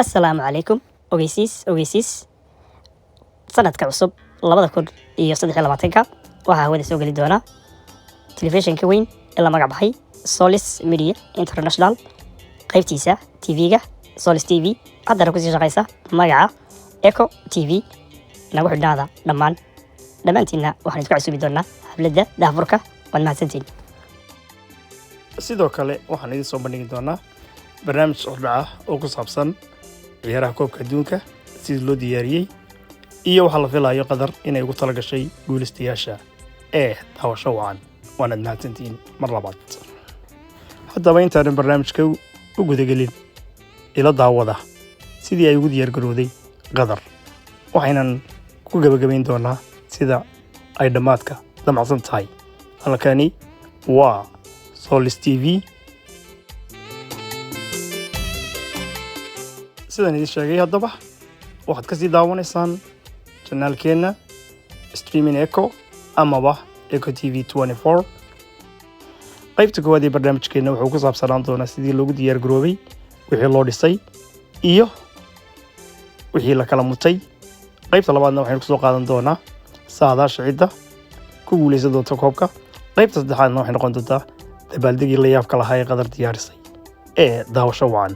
Assalaamu calaykum. Ogeysiis sanadka cusub 2023 waxaa hawada soo geli doona telefishinka weyn ee la magac baxay Solis Media International qaybtiisa TV-ga Solis TV haddana ku sii shaqaysa magaca Eco TV nagu xidhnaada dhammaantiinna waxaan isku casuubi doonaa habladda daafurka waad mahadsantiin. sidoo kale waxaan idin soo bandhigi doonaa barnaamij hordhaca oo ku saabsan ciyaaraha koobka adduunka sidii loo diyaariyey iyo waxaa la filayo qadar inay ugu talagashay guulaystayaasha ee daawasho wacan waanaad mahadsantiin mar labaad. haddaba intaanan barnaamijka u gudagelin ila daawada sidii ay ugu diyaargarowday qadar waxaynan ku gabagabayn doonaa sida ay dhammaadka damacsan tahay. halkani waa Solis TV. sidaan idin sheegay haddaba waxaad ka sii daawanaysaan janaalkeenna streaming Eco amaba Eco TV 24. qaybta koowaad ee barnaamijkeenna wuxuu ku saabsanaan doonaa sidii loogu diyaar garoobay wixii loo dhisay iyo wixii la kala mutay. qaybta labaadna waxaynu kusoo qaadan doonaa saadaasha cidda ku guulaysan doonta koobka. qaybta saddexaadna waxay noqon doontaa dabaaldegii la yaabka lahaa ee qadar diyaarisay ee daawasho wacan.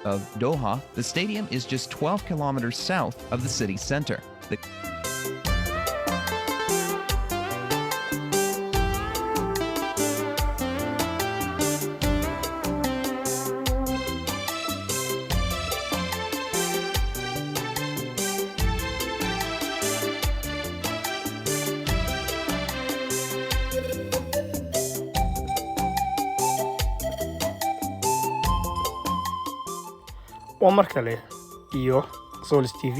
Of Doha, the stadium is just 12 kilometers south of the city center. waa mar kale iyo Solis TV.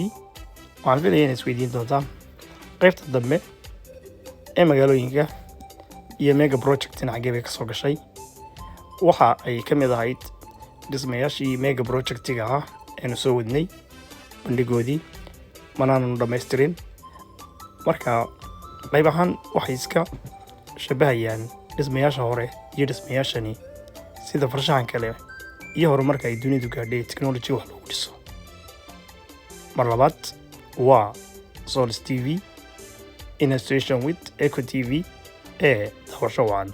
waxaan filayaa inaad isweydiin doontaan qaybta dambe ee magaalooyinka iyo mega projectina xaggee bay ka soo gashay. waxa ay ka mid ahayd dhismayaashii mega projectiga ahaa eenu soo wadnay bandhigoodii manaananu dhammaystirin. marka qayb ahaan waxay iska shabahayaan dhismayaasha hore iyo dhismayaashani sida farshaxan kale iyo horumarka ay dunidu gaadhay technology wax loogu dhiso. mar labaad waa Solis TV in association with Eco TV ee daawasho wacan.